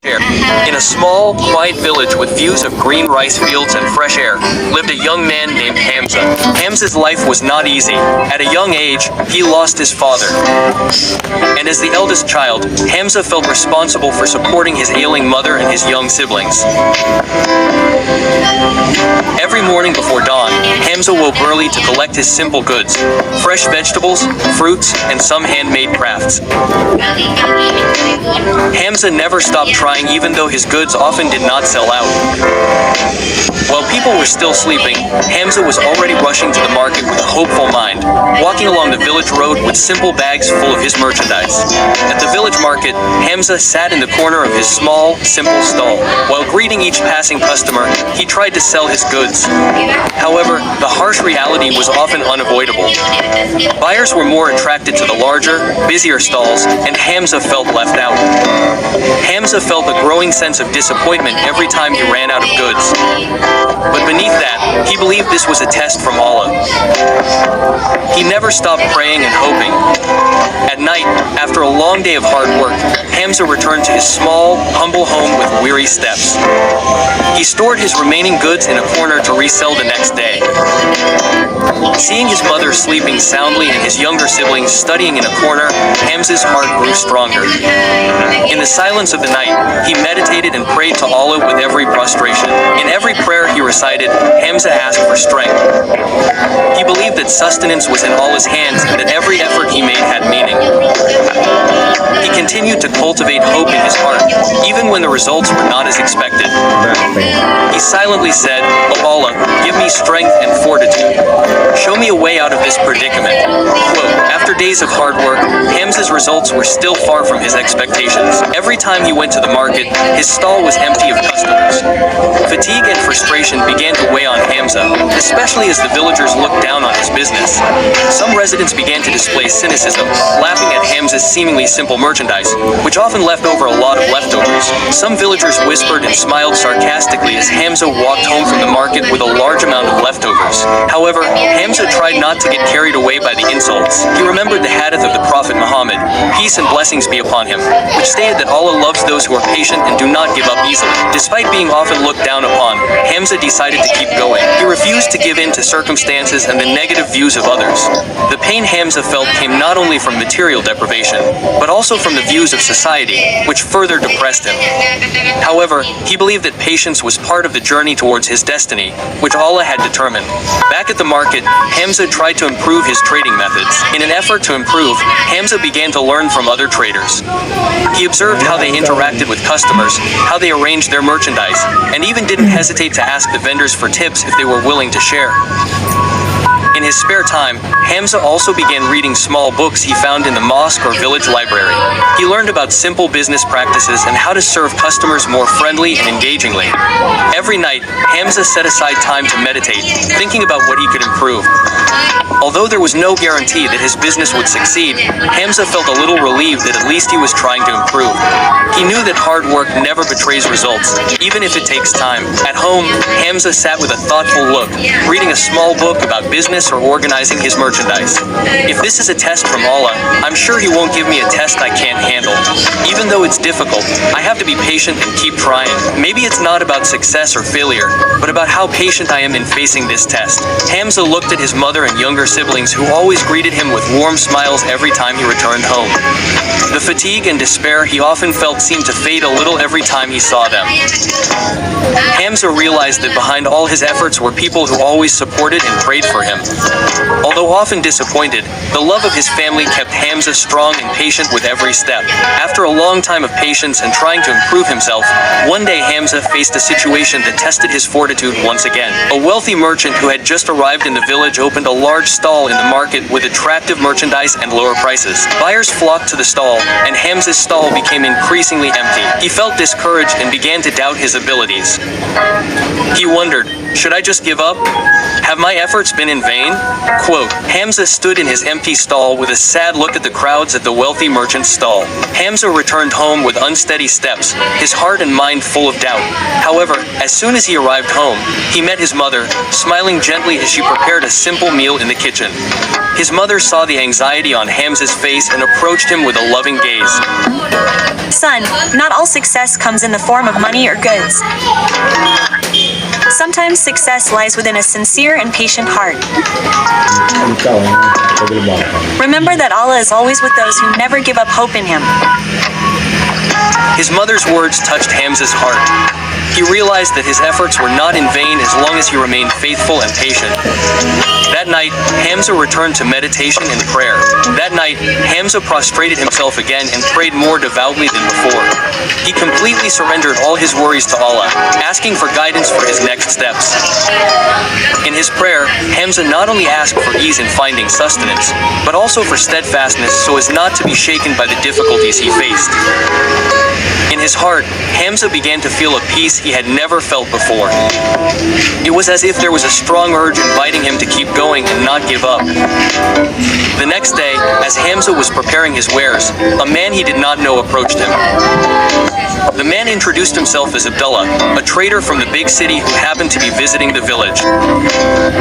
In a small, quiet village with views of green rice fields and fresh air, lived a young man named Hamza. Hamza's life was not easy. At a young age, he lost his father. And as the eldest child, Hamza felt responsible for supporting his ailing mother and his young siblings. Every morning before dawn, Hamza woke early to collect his simple goods: fresh vegetables, fruits, and some handmade crafts. Hamza never stopped trying even though his goods often did not sell out. While people were still sleeping, Hamza was already rushing to the market with a hopeful mind, walking along the village road with simple bags full of his merchandise. At the village market, Hamza sat in the corner of his small, simple stall. While greeting each passing customer, he tried to sell his goods. However, the harsh reality was often unavoidable. Buyers were more attracted to the larger, busier stalls, and Hamza felt left out. Hamza felt a growing sense of disappointment every time he ran out of goods. But beneath that, he believed this was a test from Allah. He never stopped praying and hoping. At night, after a long day of hard work, Hamza returned to his small, humble home with weary steps. He stored his remaining goods in a corner to resell the next day. Seeing his mother sleeping soundly and his younger siblings studying in a corner, Hamza's heart grew stronger. In the silence of the night, he meditated and prayed to Allah with every prostration. In every prayer he recited, Hamza asked for strength. He believed that sustenance was in Allah's hands and that every effort he made had meaning. He continued to cultivate hope in his heart, even when the results were not as expected. He silently said, "O Allah, give me strength and fortitude. Show me a way out of this predicament." Quote, after days of hard work, Hamza's results were still far from his expectations. Every time he went to the market, his stall was empty of customers. Fatigue and frustration began to weigh on Hamza, especially as the villagers looked down on his business. Some residents began to display cynicism, laughing at Hamza's seemingly simple merchandise, which often left over a lot of leftovers. Some villagers whispered and smiled sarcastically as Hamza walked home from the market with a large amount of leftovers. However, Hamza tried not to get carried away by the insults. He remembered the hadith of the Prophet Muhammad, peace and blessings be upon him, which stated that Allah loves those who are patient and do not give up easily. Despite being often looked down upon, Hamza decided to keep going. He refused to give in to circumstances and the negative views of others. The pain Hamza felt came not only from material deprivation, but also from the views of society, which further depressed him. However, he believed that patience was part of the journey towards his destiny, which Allah had determined. Back at the market, Hamza tried to improve his trading methods. In an effort to improve, Hamza began to learn from other traders. He observed how they interacted with customers, how they arranged their merchandise, and even didn't hesitate to ask the vendors for tips if they were willing to share. In his spare time, Hamza also began reading small books he found in the mosque or village library. He learned about simple business practices and how to serve customers more friendly and engagingly. Every night, Hamza set aside time to meditate, thinking about what he could improve. Although there was no guarantee that his business would succeed, Hamza felt a little relieved that at least he was trying to improve. He knew that hard work never betrays results, even if it takes time. At home, Hamza sat with a thoughtful look, reading a small book about business or organizing his merchandise. If this is a test from Allah, I'm sure He won't give me a test I can't handle. Even though it's difficult, I have to be patient and keep trying. Maybe it's not about success or failure, but about how patient I am in facing this test. Hamza looked at his mother and younger siblings who always greeted him with warm smiles every time he returned home. The fatigue and despair he often felt seemed to fade a little every time he saw them. Hamza realized that behind all his efforts were people who always supported and prayed for him. Although often disappointed, the love of his family kept Hamza strong and patient with every step. After a long time of patience and trying to improve himself, one day Hamza faced a situation that tested his fortitude once again. A wealthy merchant who had just arrived in the village opened a large stall in the market with attractive merchandise and lower prices. Buyers flocked to the stall, and Hamza's stall became increasingly empty. He felt discouraged and began to doubt his abilities. He wondered, Should I just give up? Have my efforts been in vain? Quote, Hamza stood in his empty stall with a sad look at the crowds at the wealthy merchant's stall. Hamza returned home with unsteady steps, his heart and mind full of doubt. However, as soon as he arrived home, he met his mother, smiling gently as she prepared a simple meal in the kitchen. His mother saw the anxiety on Hamza's face and approached him with a loving gaze. Son, not all success comes in the form of money or goods. Sometimes success lies within a sincere and patient heart. Remember that Allah is always with those who never give up hope in Him. His mother's words touched Hamza's heart. He realized that his efforts were not in vain as long as he remained faithful and patient. That night, Hamza returned to meditation and prayer. That night, Hamza prostrated himself again and prayed more devoutly than before. He completely surrendered all his worries to Allah, asking for guidance for his next steps. In his prayer, Hamza not only asked for ease in finding sustenance, but also for steadfastness so as not to be shaken by the difficulties he faced. In his heart, Hamza began to feel a peace he had never felt before. It was as if there was a strong urge inviting him to keep going and not give up. The next day, as Hamza was preparing his wares, a man he did not know approached him. The man introduced himself as Abdullah, a trader from the big city who happened to be visiting the village.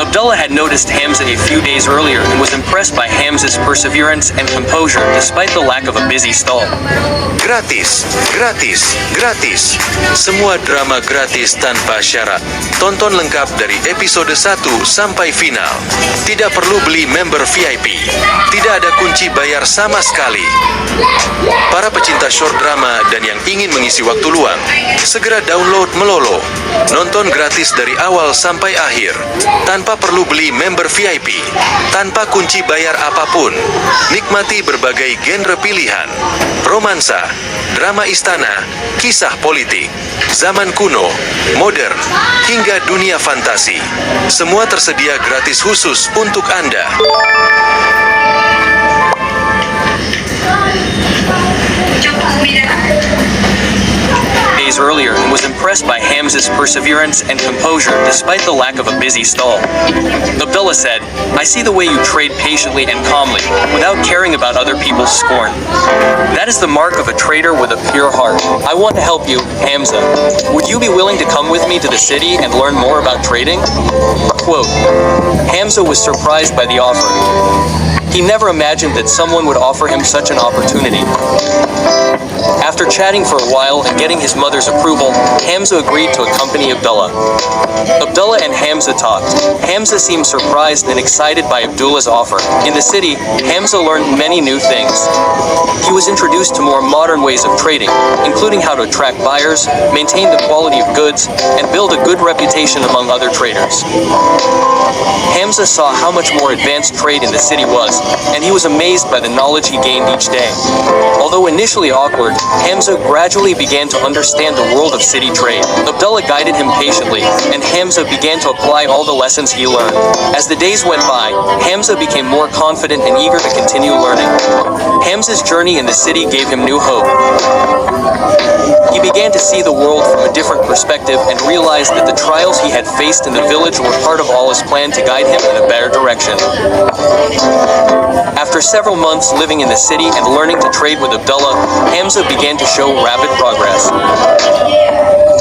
Abdullah had noticed Hamza a few days earlier and was impressed by Hamza's perseverance and composure despite the lack of a busy stall. Gratis, gratis, gratis. Semua drama gratis tanpa syarat. Tonton lengkap dari episode 1 sampai final. Tidak perlu beli member VIP. Tidak ada kunci bayar sama sekali. Para pecinta short drama dan yang ingin mengisi waktu luang, segera download Melolo. Nonton gratis dari awal sampai akhir, tanpa perlu beli member VIP, tanpa kunci bayar apapun. Nikmati berbagai genre pilihan, romansa, drama istana, kisah politik, zaman kuno, modern, hingga dunia fantasi. Semua tersedia gratis khusus untuk Anda. Days earlier and was impressed by Hamza's perseverance and composure despite the lack of a busy stall. Abdullah said, I see the way you trade patiently and calmly, without caring about other people's scorn. That is the mark of a trader with a pure heart. I want to help you, Hamza. Would you be willing to come with me to the city and learn more about trading? Quote, Hamza was surprised by the offer. He never imagined that someone would offer him such an opportunity. After chatting for a while and getting his mother's approval, Hamza agreed to accompany Abdullah. Abdullah and Hamza talked. Hamza seemed surprised and excited by Abdullah's offer. In the city, Hamza learned many new things. He was introduced to more modern ways of trading, including how to attract buyers, maintain the quality of goods, and build a good reputation among other traders. Hamza saw how much more advanced trade in the city was, and he was amazed by the knowledge he gained each day. Although initially awkward, Hamza gradually began to understand the world of city trade. Abdullah guided him patiently, and Hamza began to apply all the lessons he learned. As the days went by, Hamza became more confident and eager to continue learning. Hamza's journey in the city gave him new hope. He began to see the world from a different perspective and realized that the trials he had faced in the village were part of Allah's plan to guide him in a better direction. After several months living in the city and learning to trade with Abdullah, Hamza began to show rapid progress.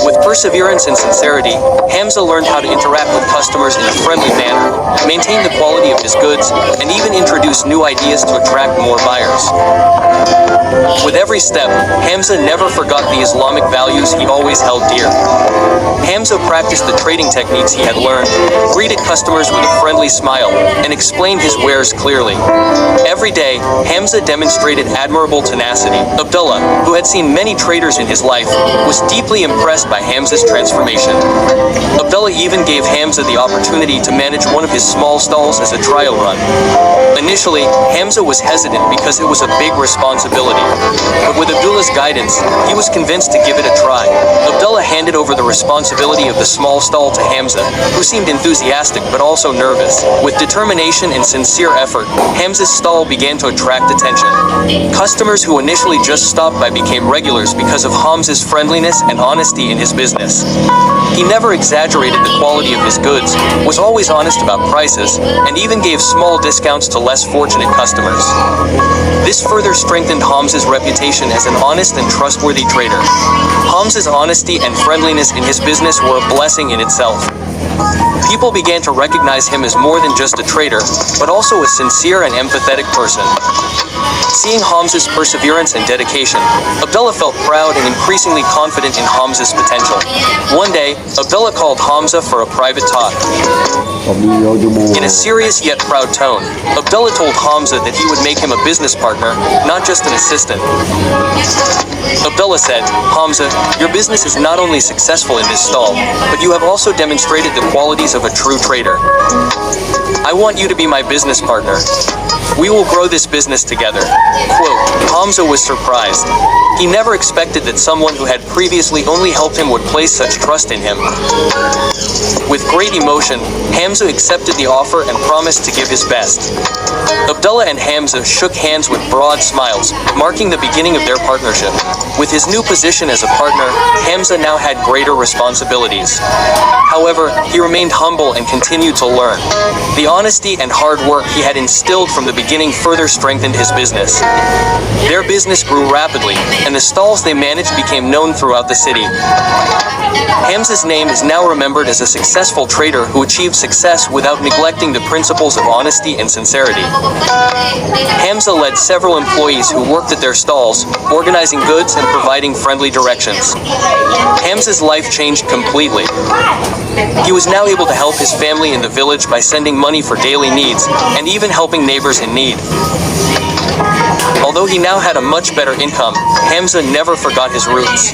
With perseverance and sincerity, Hamza learned how to interact with customers in a friendly manner, maintain the quality of his goods, and even introduce new ideas to attract more buyers. With every step, Hamza never forgot the Islamic values he always held dear. Hamza practiced the trading techniques he had learned, greeted customers with a friendly smile, and explained his wares clearly. Every day, Hamza demonstrated admirable tenacity. Abdullah, who had seen many traders in his life, was deeply impressed by Hamza's transformation. Abdullah even gave Hamza the opportunity to manage one of his small stalls as a trial run. Initially, Hamza was hesitant because it was a big responsibility. But with Abdullah's guidance, he was convinced to give it a try. Abdullah handed over the responsibility of the small stall to Hamza, who seemed enthusiastic but also nervous. With determination and sincere effort, Hamza's stall began to attract attention. Customers who initially just stopped by became regulars because of Hamza's friendliness and honesty in his business. business. He never exaggerated the quality of his goods, was always honest about prices, and even gave small discounts to less fortunate customers. This further strengthened Hamza's reputation as an honest and trustworthy trader. Hamza's honesty and friendliness in his business were a blessing in itself. People began to recognize him as more than just a trader, but also a sincere and empathetic person. Seeing Hamza's perseverance and dedication, Abdullah felt proud and increasingly confident in Hamza's potential. One day, Abdullah called Hamza for a private talk. In a serious yet proud tone, Abdullah told Hamza that he would make him a business partner, not just an assistant. Abdullah said, "Hamza, your business is not only successful in this stall, but you have also demonstrated the qualities of a true trader. I want you to be my business partner. We will grow this business together." Quote, Hamza was surprised. He never expected that someone who had previously only helped him would place such trust in him. With great emotion, Hamza accepted the offer and promised to give his best. Abdullah and Hamza shook hands with broad smiles, marking the beginning of their partnership. With his new position as a partner, Hamza now had greater responsibilities. However, he remained humble and continued to learn. The honesty and hard work he had instilled from the beginning further strengthened his business. Their business grew rapidly, and the stalls they managed became known throughout the city. Hamza's name is now remembered as a successful trader who achieved success without neglecting the principles of honesty and sincerity. Hamza led several employees who worked at their stalls, organizing goods and providing friendly directions. Hamza's life changed completely. He was now able to help his family in the village by sending money for daily needs and even helping neighbors in need. Although he now had a much better income, Hamza never forgot his roots.